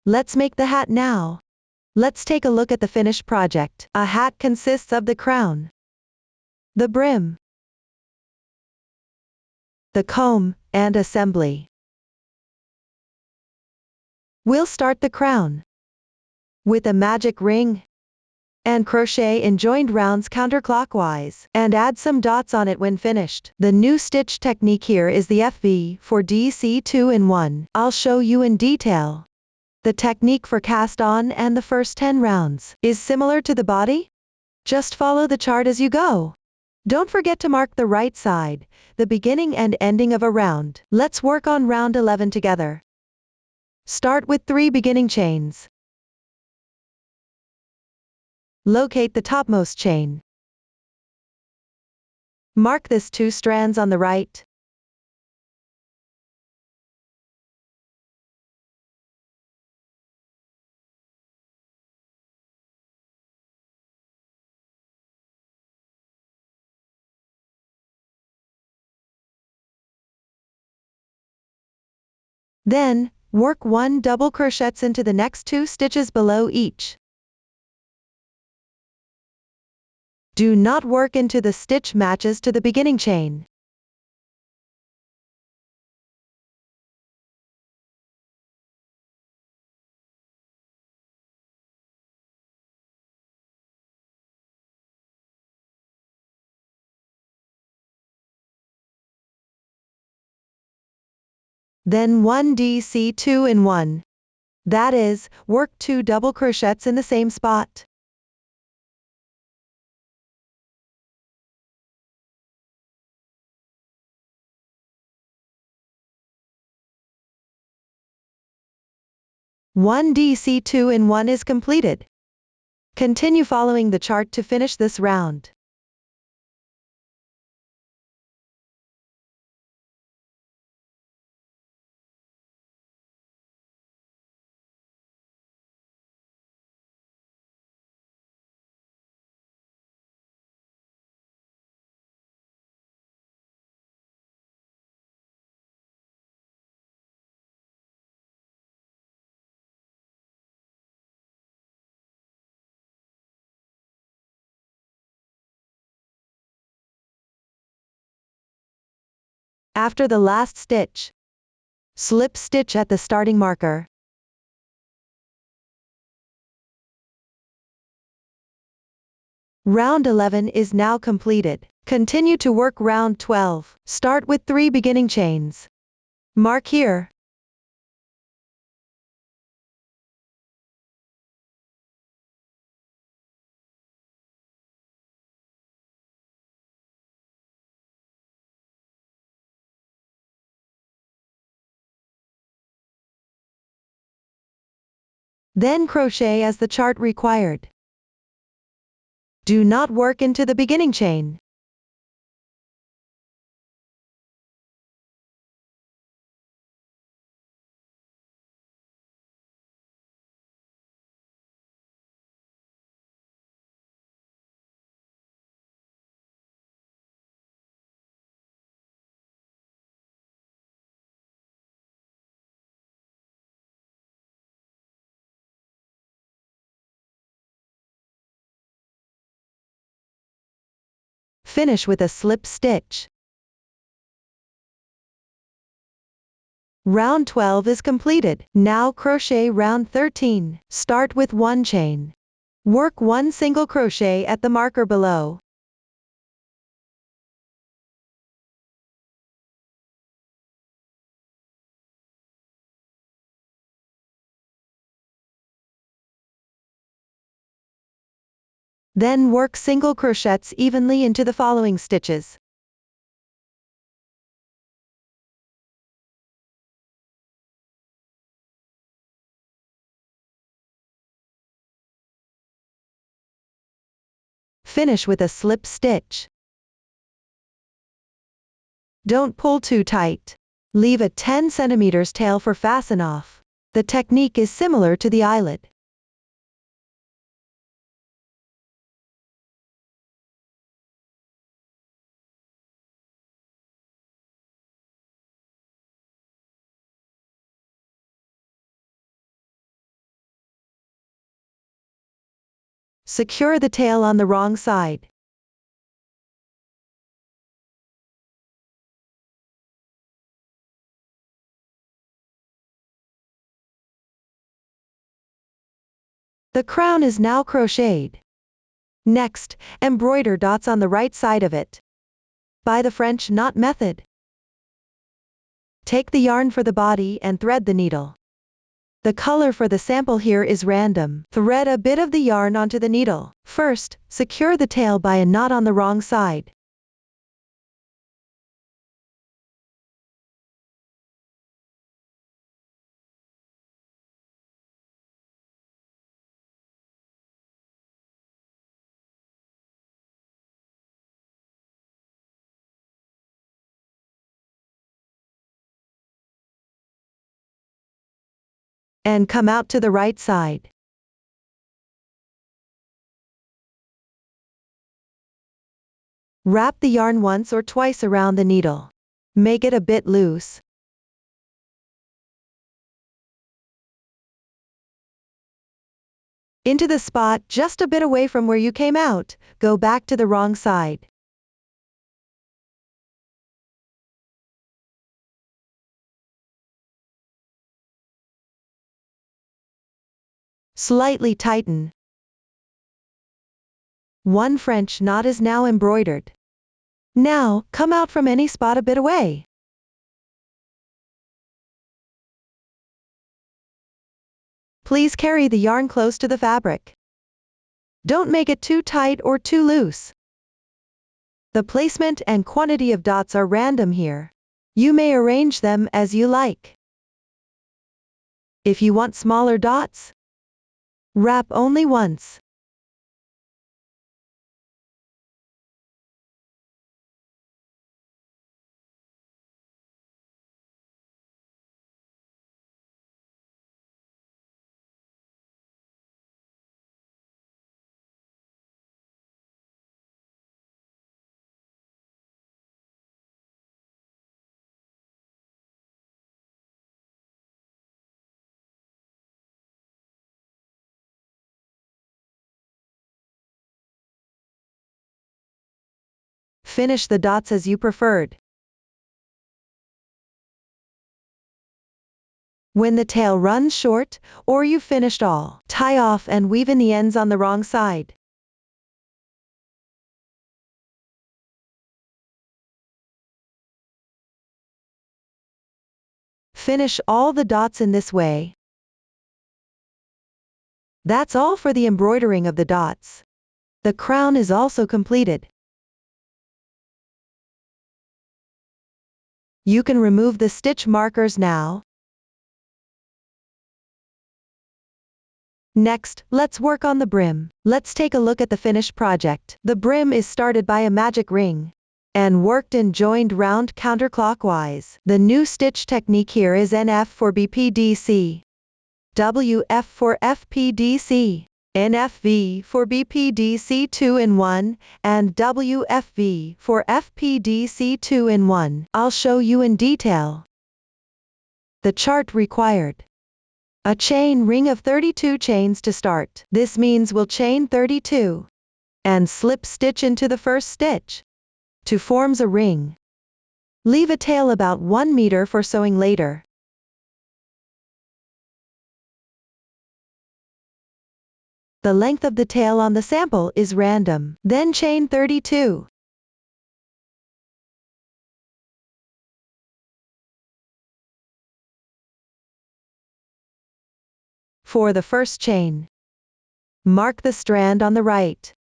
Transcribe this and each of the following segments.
Let's make the hat now. Let's take a look at the finished project. A hat consists of the crown, the brim, the comb, and assembly. We'll start the crown with a magic ring and crochet in joined rounds counterclockwise, and add some dots on it when finished. The new stitch technique here is the FV for DC 2-in-1. I'll show you in detail. The technique for cast on and the first 10 rounds is similar to the body. Just follow the chart as you go. Don't forget to mark the right side, the beginning and ending of a round. Let's work on round 11 together. Start with 3 beginning chains. Locate the topmost chain. Mark this 2 strands on the right. Then, work 1 double crochets into the next 2 stitches below each. Do not work into the stitch matches to the beginning chain. Then 1 DC 2-in-1. That is, work 2 double crochets in the same spot. One DC 2-in-1 is completed. Continue following the chart to finish this round. After the last stitch, slip stitch at the starting marker. Round 11 is now completed. Continue to work round 12. Start with 3 beginning chains. Mark here. Then crochet as the chart required. Do not work into the beginning chain. Finish with a slip stitch. Round 12 is completed. Now crochet round 13. Start with 1 chain. Work 1 single crochet at the marker below. Then work single crochets evenly into the following stitches. Finish with a slip stitch. Don't pull too tight. Leave a 10 cm tail for fasten off. The technique is similar to the eyelet. Secure the tail on the wrong side. The crown is now crocheted. Next, embroider dots on the right side of it. By the French knot method. Take the yarn for the body and thread the needle. The color for the sample here is random. Thread a bit of the yarn onto the needle. First, secure the tail by a knot on the wrong side. And come out to the right side. Wrap the yarn once or twice around the needle. Make it a bit loose. Into the spot just a bit away from where you came out, go back to the wrong side. Slightly tighten. One French knot is now embroidered. Now, come out from any spot a bit away. Please carry the yarn close to the fabric. Don't make it too tight or too loose. The placement and quantity of dots are random here. You may arrange them as you like. If you want smaller dots, wrap only once. Finish the dots as you preferred. When the tail runs short, or you've finished all, tie off and weave in the ends on the wrong side. Finish all the dots in this way. That's all for the embroidering of the dots. The crown is also completed. You can remove the stitch markers now. Next, let's work on the brim. Let's take a look at the finished project. The brim is started by a magic ring and worked and joined round counterclockwise. The new stitch technique here is NF for BPDC, WF for FPDC, NFV for BPDC 2-in-1, and WFV for FPDC 2-in-1. I'll show you in detail. The chart required. A chain ring of 32 chains to start. This means we'll chain 32 and slip stitch into the first stitch to forms a ring. Leave a tail about 1 meter for sewing later. The length of the tail on the sample is random. Then chain 32. For the first chain, mark the strand on the right.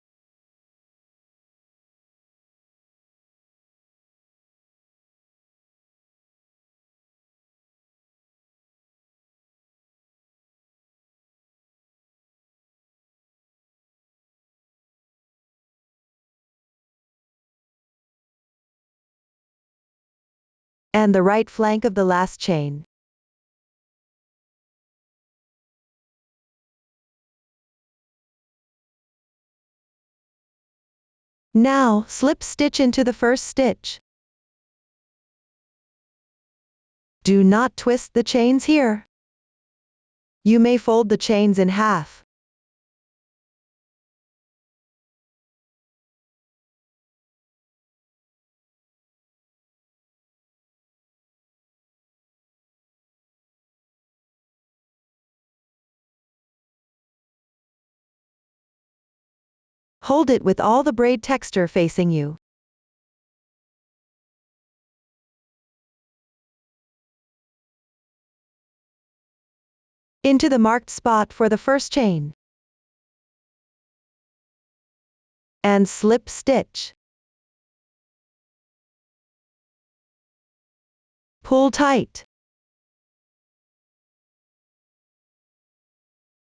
And the right flank of the last chain. Now, slip stitch into the first stitch. Do not twist the chains here. You may fold the chains in half. Hold it with all the braid texture facing you. Into the marked spot for the first chain. And slip stitch. Pull tight.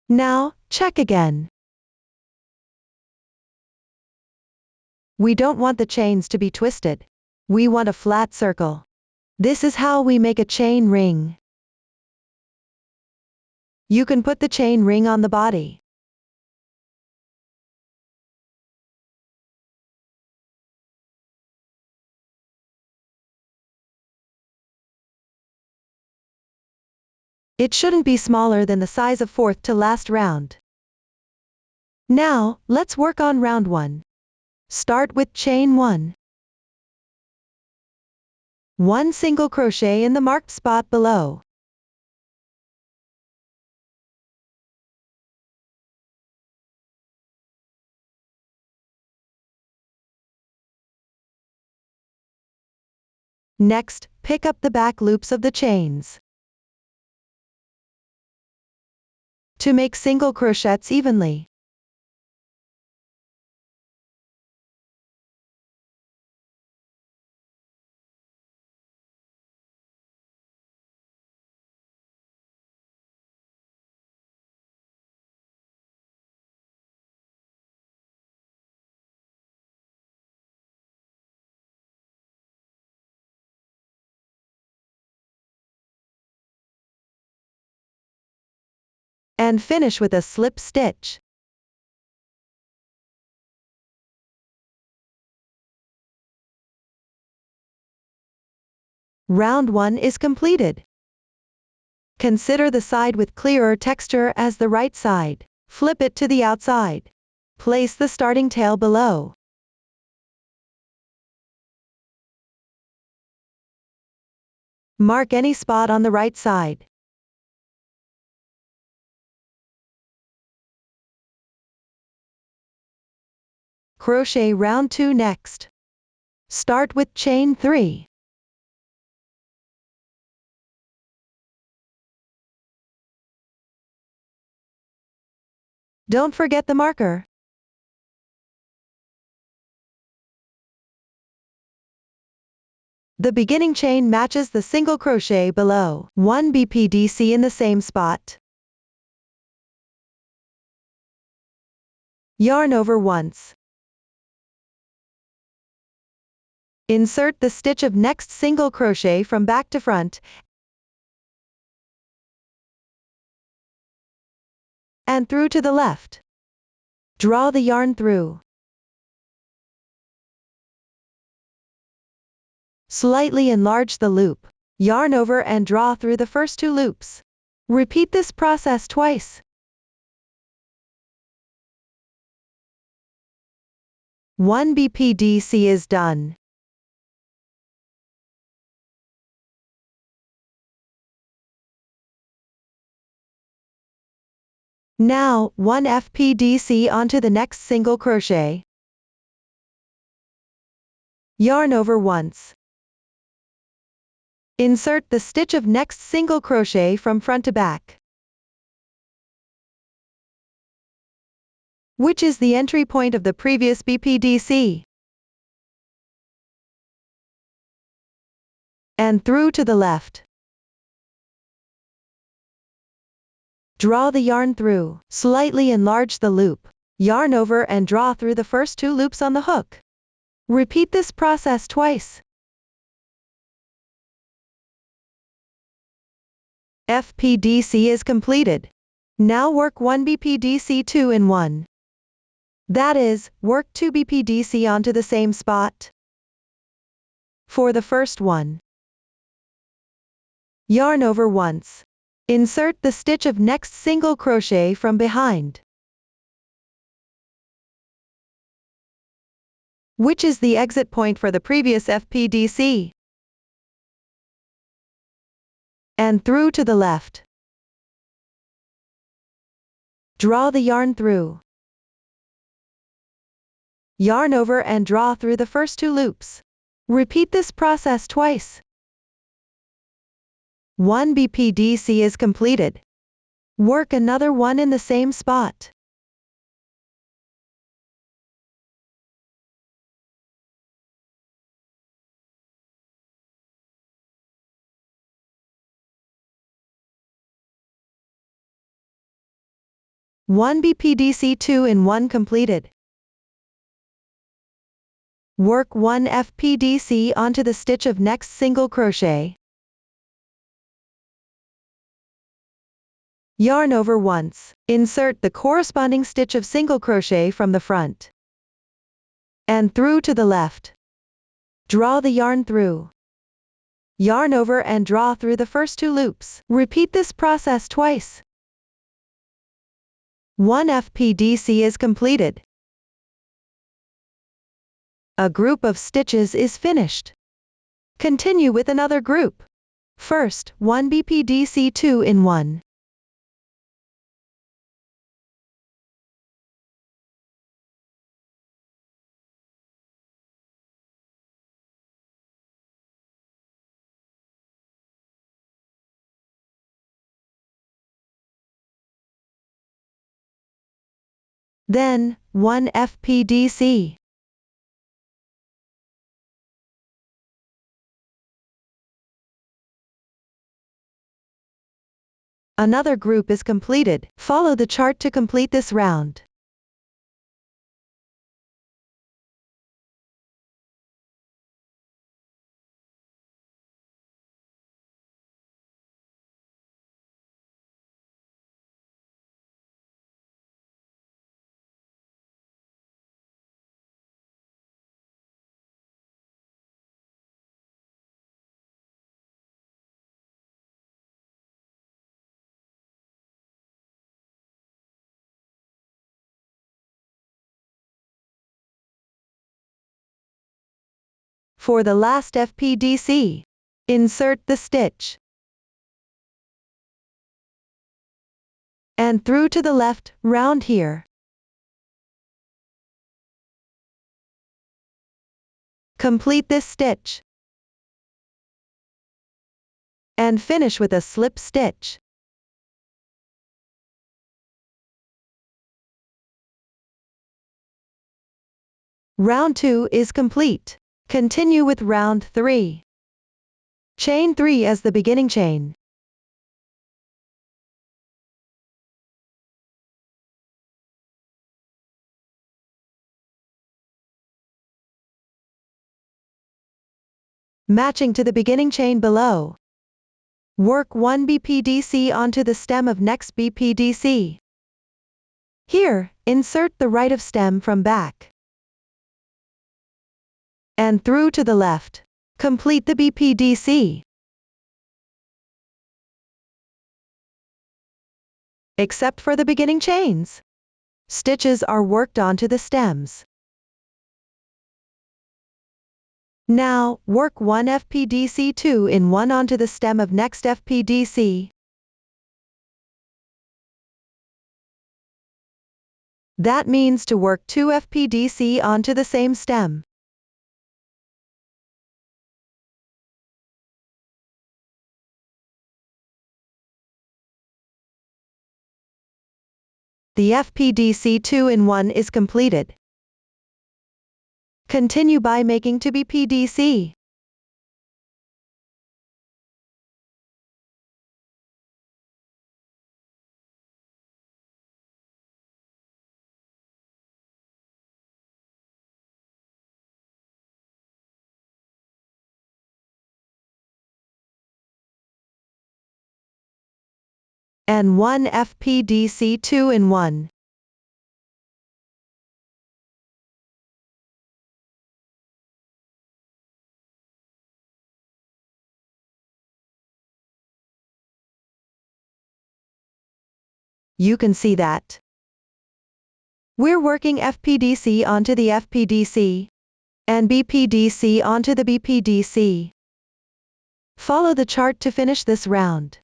Now, check again. We don't want the chains to be twisted. We want a flat circle. This is how we make a chain ring. You can put the chain ring on the body. It shouldn't be smaller than the size of fourth to last round. Now, let's work on round 1. Start with chain 1. 1 single crochet in the marked spot below. Next, pick up the back loops of the chains. To make single crochets evenly. And finish with a slip stitch. Round 1 is completed. Consider the side with clearer texture as the right side. Flip it to the outside. Place the starting tail below. Mark any spot on the right side. Crochet round 2 next. Start with chain 3. Don't forget the marker. The beginning chain matches the single crochet below. 1 BPDC in the same spot. Yarn over once. Insert the stitch of next single crochet from back to front and through to the left. Draw the yarn through. Slightly enlarge the loop. Yarn over and draw through the first 2 loops. Repeat this process twice. 1 BPDC is done. Now, 1 FPDC onto the next single crochet. Yarn over once. Insert the stitch of next single crochet from front to back, which is the entry point of the previous BPDC, and through to the left. Draw the yarn through, slightly enlarge the loop, yarn over and draw through the first 2 loops on the hook. Repeat this process twice. FPDC is completed. Now work 1 BPDC 2 in 1. That is, work 2 BPDC onto the same spot. For the first one, yarn over once. Insert the stitch of next single crochet from behind, which is the exit point for the previous FPDC, and through to the left. Draw the yarn through. Yarn over and draw through the first 2 loops. Repeat this process twice. 1 BPDC is completed. Work another one in the same spot. One BPDC 2 in 1 completed. Work 1 FPDC onto the stitch of next single crochet. Yarn over once. Insert the corresponding stitch of single crochet from the front and through to the left. Draw the yarn through. Yarn over and draw through the first 2 loops. Repeat this process twice. 1 FPDC is completed. A group of stitches is finished. Continue with another group. First, 1 BPDC 2 in 1. Then, 1 FPDC. Another group is completed. Follow the chart to complete this round. For the last FPDC, insert the stitch and through to the left, round here. Complete this stitch and finish with a slip stitch. Round 2 is complete. Continue with round 3. Chain 3 as the beginning chain. Matching to the beginning chain below. Work 1 BPDC onto the stem of next BPDC. Here, insert the right of stem from back and through to the left. Complete the BPDC. Except for the beginning chains, stitches are worked onto the stems. Now, work 1 FPDC 2 in 1 onto the stem of next FPDC. That means to work 2 FPDC onto the same stem. The FPDC 2 in 1 is completed. Continue by making to BPDC. And 1 FPDC 2 in 1. You can see that we're working FPDC onto the FPDC and BPDC onto the BPDC. Follow the chart to finish this round.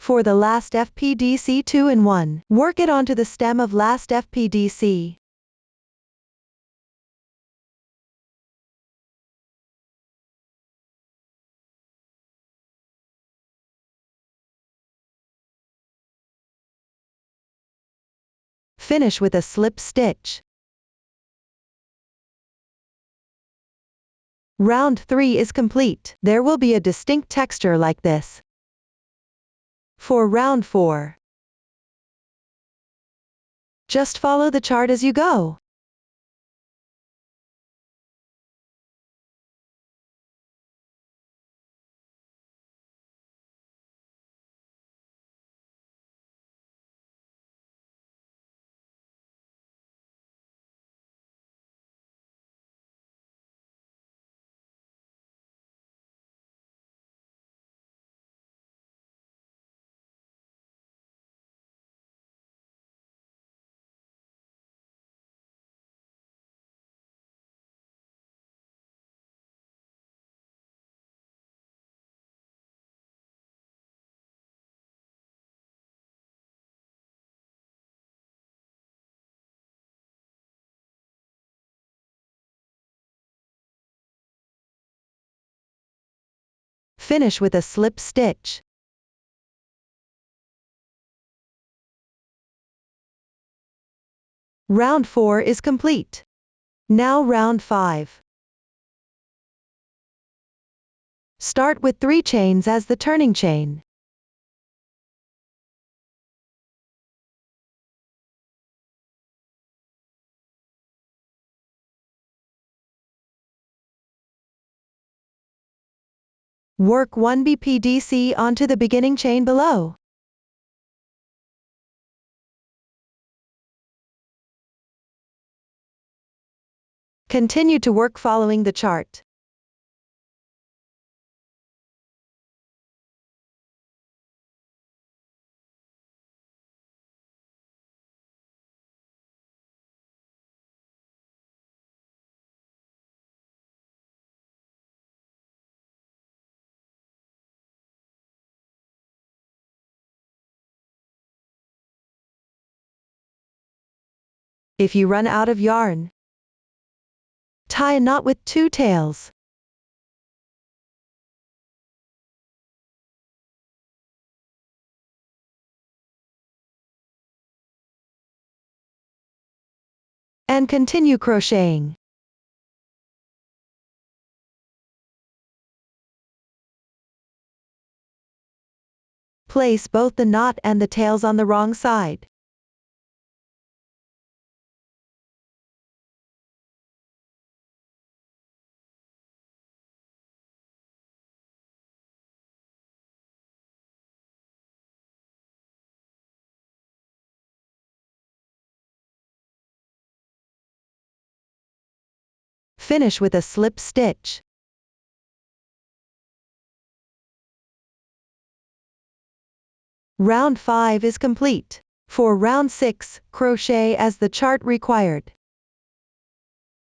For the last FPDC 2 in 1, work it onto the stem of last FPDC. Finish with a slip stitch. Round 3 is complete. There will be a distinct texture like this. For round 4, just follow the chart as you go. Finish with a slip stitch. Round 4 is complete. Now round 5. Start with 3 chains as the turning chain. Work 1 BPDC onto the beginning chain below. Continue to work following the chart. If you run out of yarn, tie a knot with 2 tails. And continue crocheting. Place both the knot and the tails on the wrong side. Finish with a slip stitch. Round 5 is complete. For round 6, crochet as the chart required.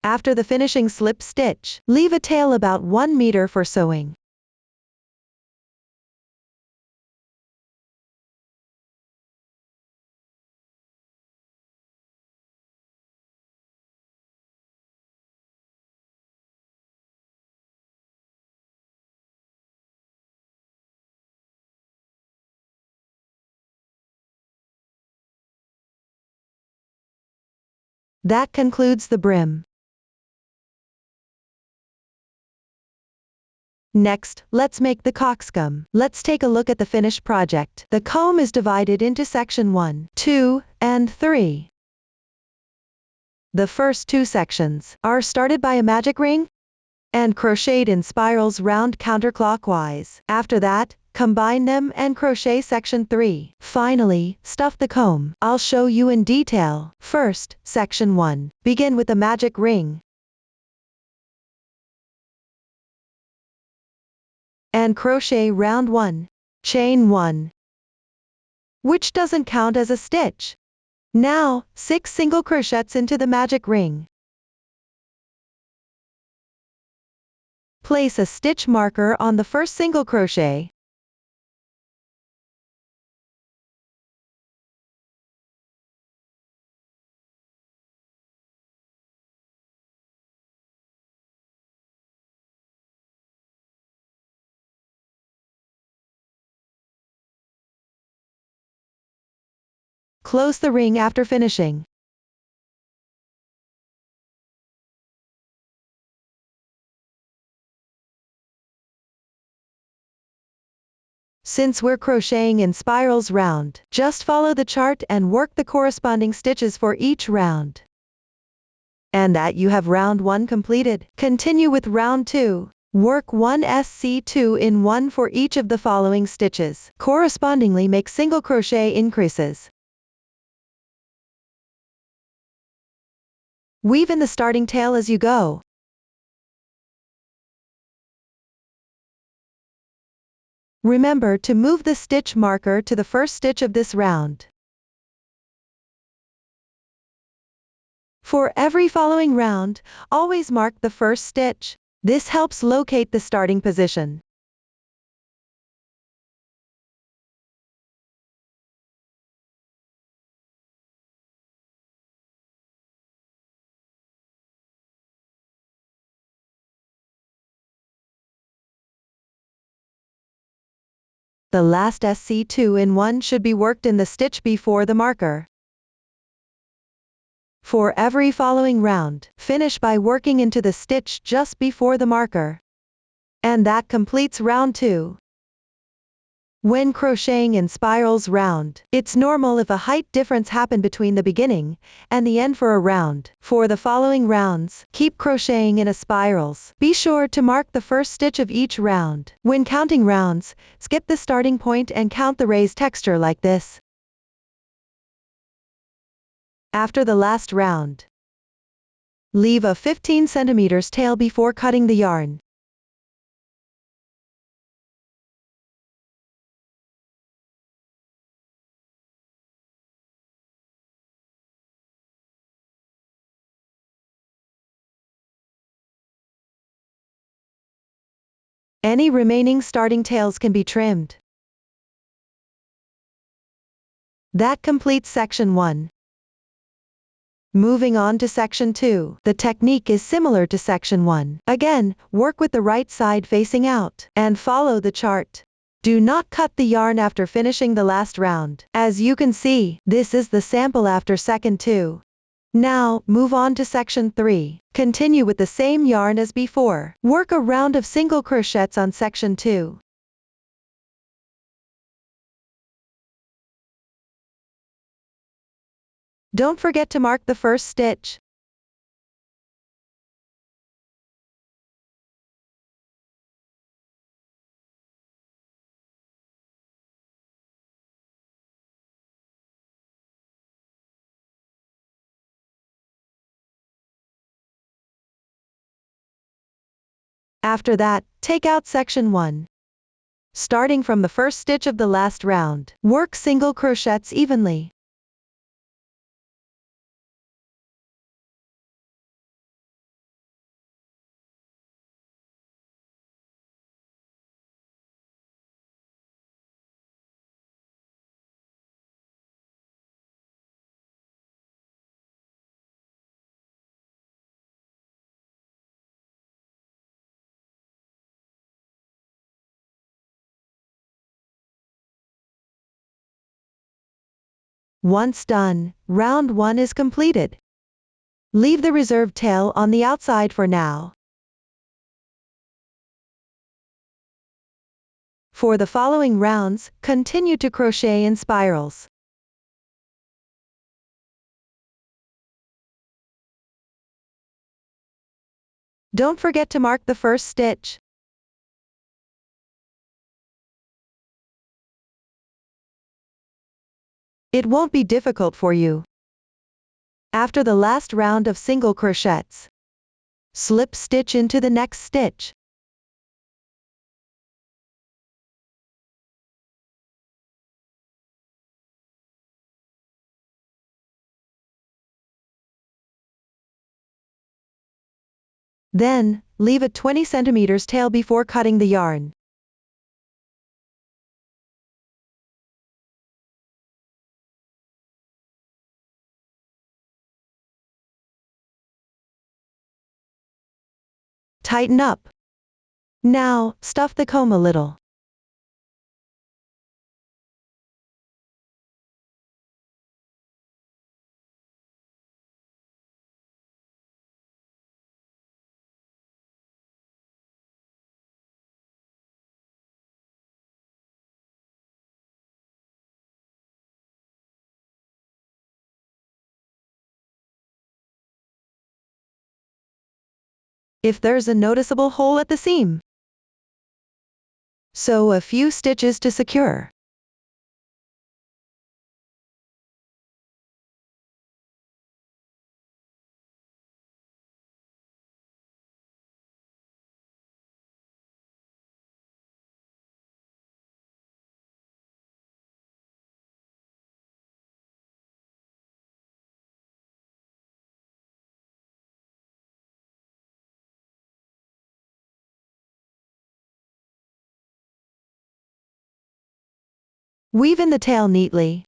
After the finishing slip stitch, leave a tail about 1 meter for sewing. That concludes the brim. Next, let's make the cockscomb. Let's take a look at the finished project. The comb is divided into section 1, 2, and 3. The first 2 sections are started by a magic ring and crocheted in spirals round counterclockwise. After that, combine them and crochet section 3. Finally, stuff the comb. I'll show you in detail. First, section 1. Begin with a magic ring and crochet round 1, chain 1, which doesn't count as a stitch. Now, 6 single crochets into the magic ring. Place a stitch marker on the first single crochet. close the ring after finishing. Since we're crocheting in spirals round, just follow the chart and work the corresponding stitches for each round. And that you have round 1 completed. Continue with round 2. Work 1 SC2 in 1 for each of the following stitches. Correspondingly make single crochet increases. Weave in the starting tail as you go. Remember to move the stitch marker to the first stitch of this round. For every following round, always mark the first stitch. This helps locate the starting position. The last SC2 in 1 should be worked in the stitch before the marker. For every following round, finish by working into the stitch just before the marker. And that completes round 2. When crocheting in spirals round, it's normal if a height difference happen between the beginning and the end for a round. For the following rounds, keep crocheting in a spirals. Be sure to mark the first stitch of each round. When counting rounds, skip the starting point and count the raised texture like this. After the last round, leave a 15 cm tail before cutting the yarn. Any remaining starting tails can be trimmed. That completes section 1. Moving on to section 2. The technique is similar to section 1. Again, work with the right side facing out, and follow the chart. Do not cut the yarn after finishing the last round. As you can see, this is the sample after section 2. Now, move on to section 3. Continue with the same yarn as before. Work a round of single crochets on section 2. Don't forget to mark the first stitch. After that, take out section 1. Starting from the first stitch of the last round, work single crochets evenly. Once done, round 1 is completed. Leave the reserved tail on the outside for now. For the following rounds, continue to crochet in spirals. Don't forget to mark the first stitch. It won't be difficult for you. After the last round of single crochets, slip stitch into the next stitch. Then, leave a 20 cm tail before cutting the yarn. Tighten up. Now, stuff the comb a little. if there's a noticeable hole at the seam. Sew a few stitches to secure. Weave in the tail neatly.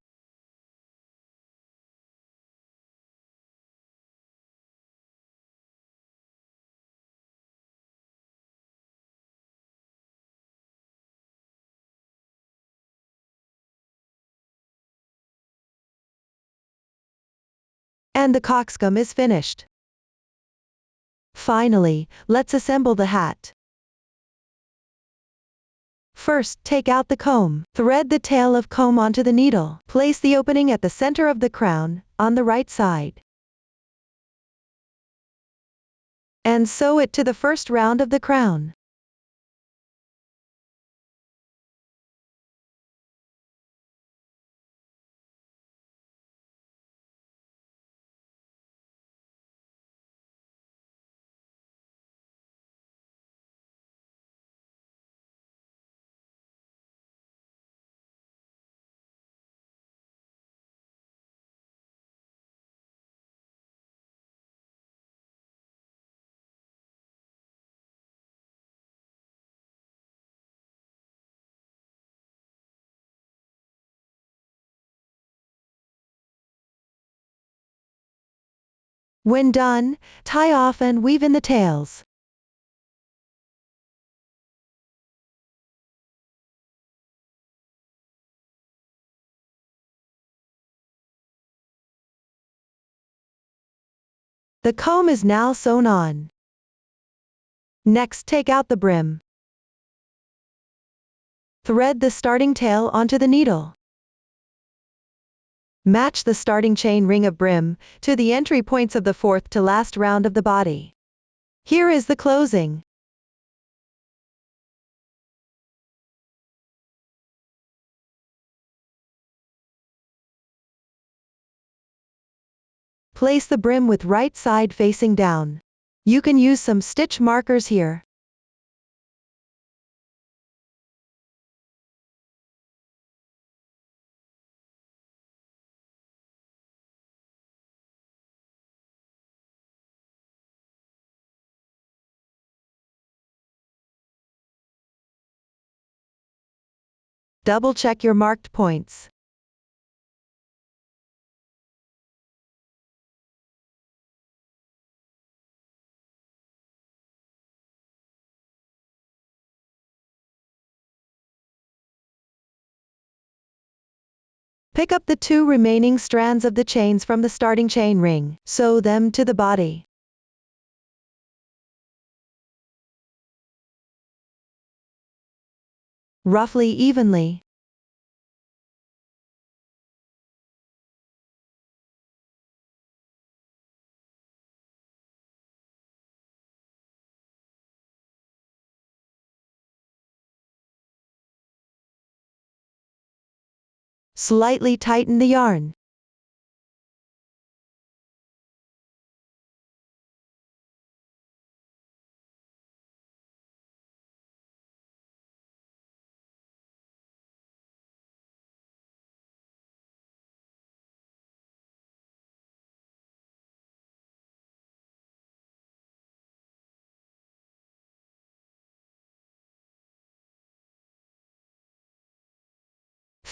And the cockscomb is finished. Finally, let's assemble the hat. First, take out the comb. Thread the tail of comb onto the needle. Place the opening at the center of the crown, on the right side. And sew it to the first round of the crown. When done, tie off and weave in the tails. The comb is now sewn on. Next, take out the brim. Thread the starting tail onto the needle. Match the starting chain ring of brim to the entry points of the fourth to last round of the body. Here is the closing. Place the brim with right side facing down. You can use some stitch markers here. Double check your marked points. Pick up the 2 remaining strands of the chains from the starting chain ring. Sew them to the body. Roughly evenly. Slightly tighten the yarn.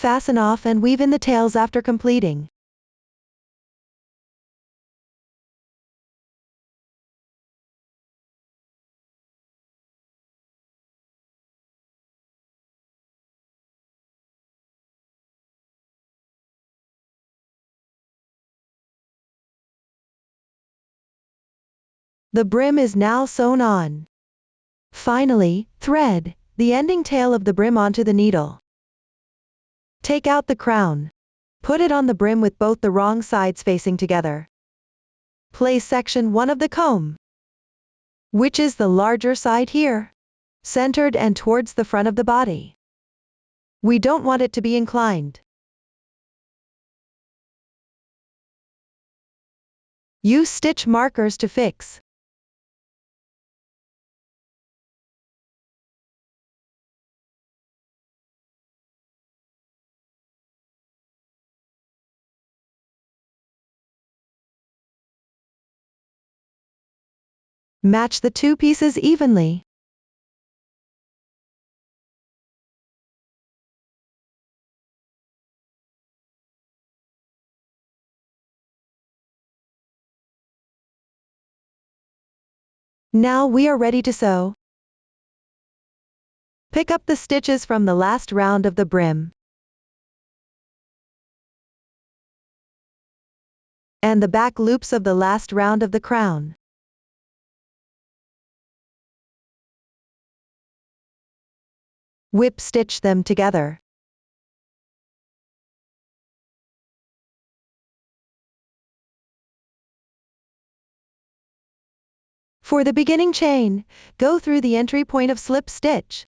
Fasten off and weave in the tails after completing. The brim is now sewn on. Finally, thread the ending tail of the brim onto the needle. Take out the crown. Put it on the brim with both the wrong sides facing together. Place section 1 of the comb. Which is the larger side here? Centered and towards the front of the body. We don't want it to be inclined. Use stitch markers to fix. Match the two pieces evenly. Now we are ready to sew. Pick up the stitches from the last round of the brim and the back loops of the last round of the crown. Whip stitch them together. For the beginning chain, go through the entry point of slip stitch.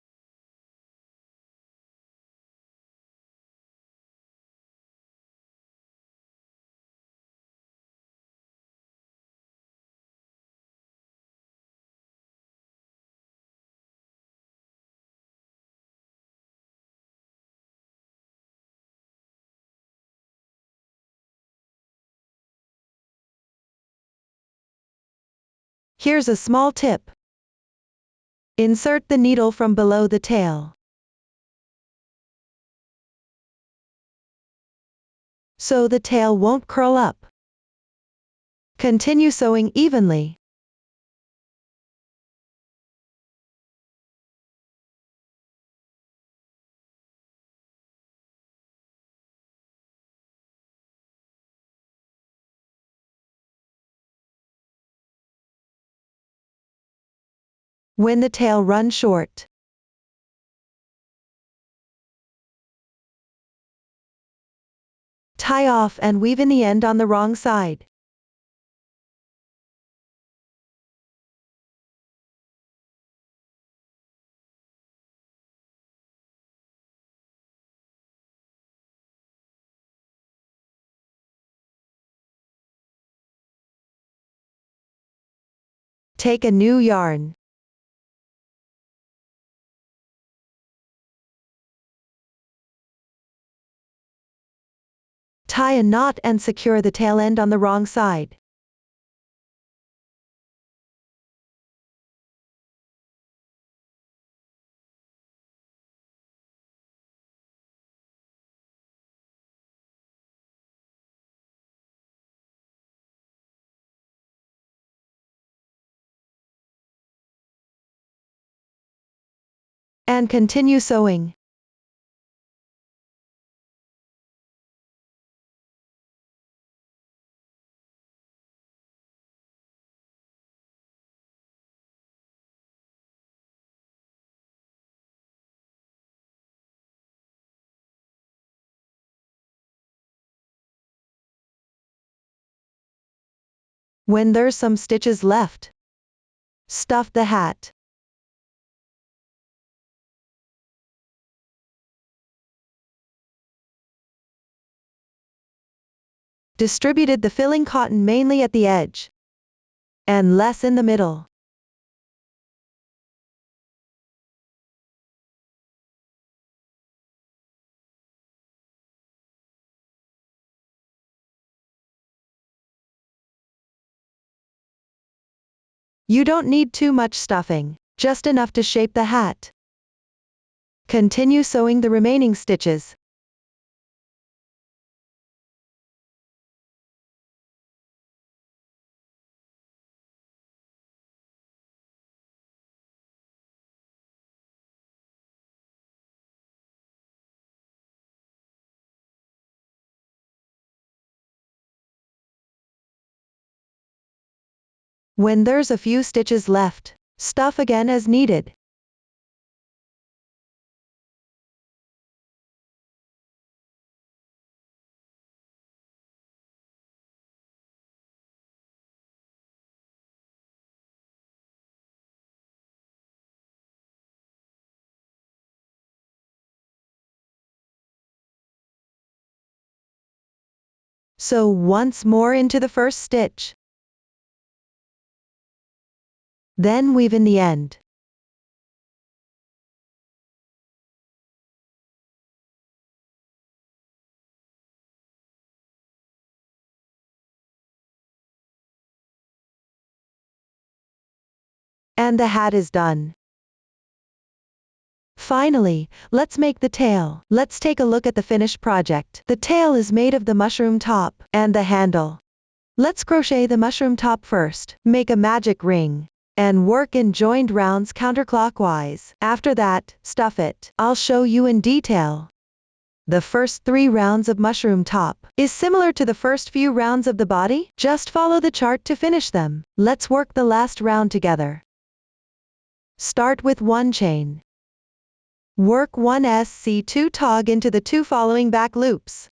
Here's a small tip. Insert the needle from below the tail, so the tail won't curl up. Continue sewing evenly. When the tail runs short, tie off and weave in the end on the wrong side. Take a new yarn. Tie a knot and secure the tail end on the wrong side. And continue sewing. When there's some stitches left, stuff the hat. Distributed the filling cotton mainly at the edge and less in the middle. You don't need too much stuffing, just enough to shape the hat. Continue sewing the remaining stitches. When there's a few stitches left, stuff again as needed. Sew once more into the first stitch. Then weave in the end. And the hat is done. Finally, let's make the tail. Let's take a look at the finished project. The tail is made of the mushroom top and the handle. Let's crochet the mushroom top first. Make a magic ring and work in joined rounds counterclockwise. After that, stuff it. I'll show you in detail. The first 3 rounds of mushroom top is similar to the first few rounds of the body. Just follow the chart to finish them. Let's work the last round together. Start with 1 chain. Work 1 SC2 tog into the 2 following back loops.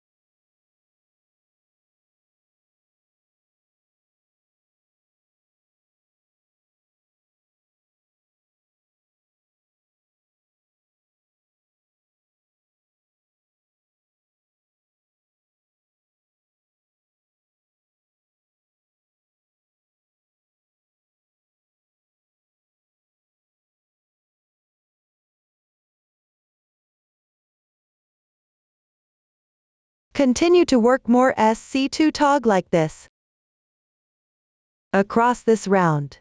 Continue to work more SC2 tog like this across this round.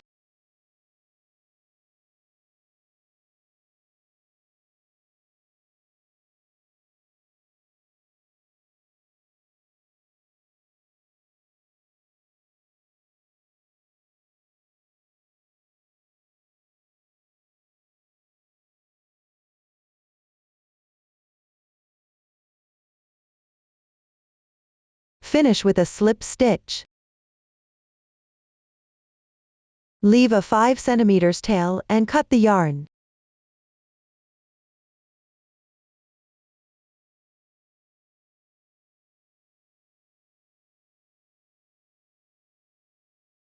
Finish with a slip stitch. Leave a 5 cm tail and cut the yarn.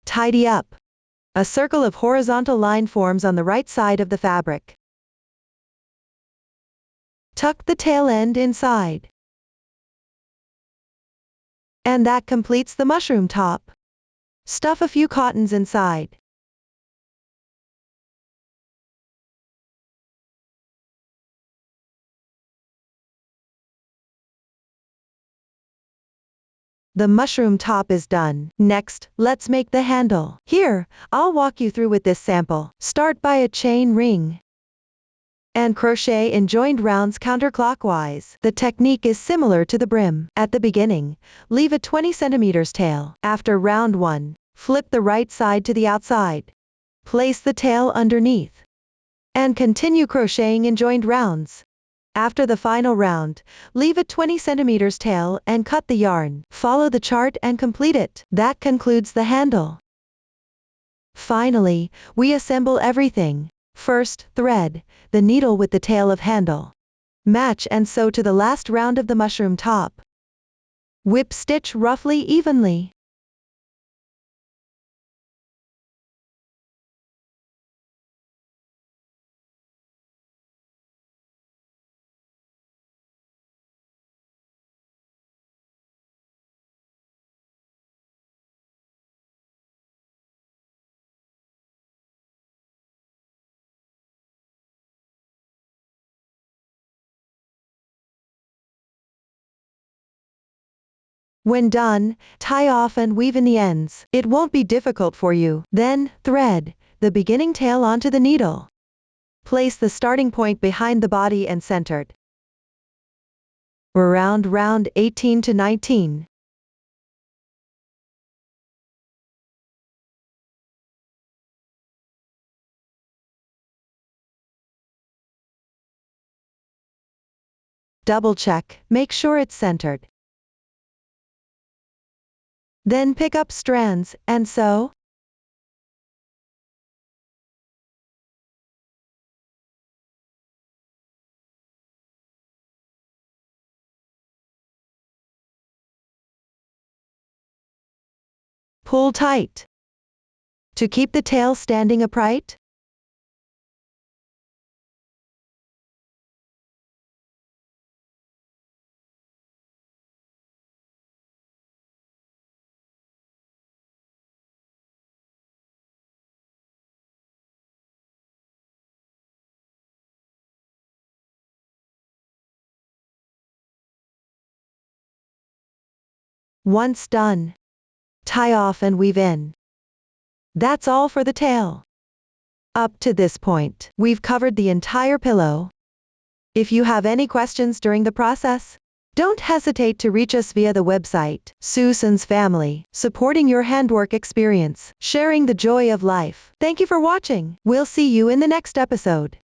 Tidy up. A circle of horizontal line forms on the right side of the fabric. Tuck the tail end inside. And that completes the mushroom top. Stuff a few cottons inside. The mushroom top is done. Next, let's make the handle. Here, I'll walk you through with this sample. Start by a chain ring and crochet in joined rounds counterclockwise. The technique is similar to the brim. At the beginning, leave a 20 cm tail. After round 1, flip the right side to the outside. Place the tail underneath and continue crocheting in joined rounds. After the final round, leave a 20 cm tail and cut the yarn. Follow the chart and complete it. That concludes the handle. Finally, we assemble everything. First, thread the needle with the tail of handle. Match and sew to the last round of the mushroom top. Whip stitch roughly evenly. When done, tie off and weave in the ends. It won't be difficult for you. Then, thread the beginning tail onto the needle. Place the starting point behind the body and centered around round 18 to 19. Double check, make sure it's centered. Then pick up strands and sew. Pull tight to keep the tail standing upright. Once done, tie off and weave in. That's all for the tail. Up to this point, we've covered the entire pillow. If you have any questions during the process, don't hesitate to reach us via the website. Susan's Family, supporting your handwork experience, sharing the joy of life. Thank you for watching. We'll see you in the next episode.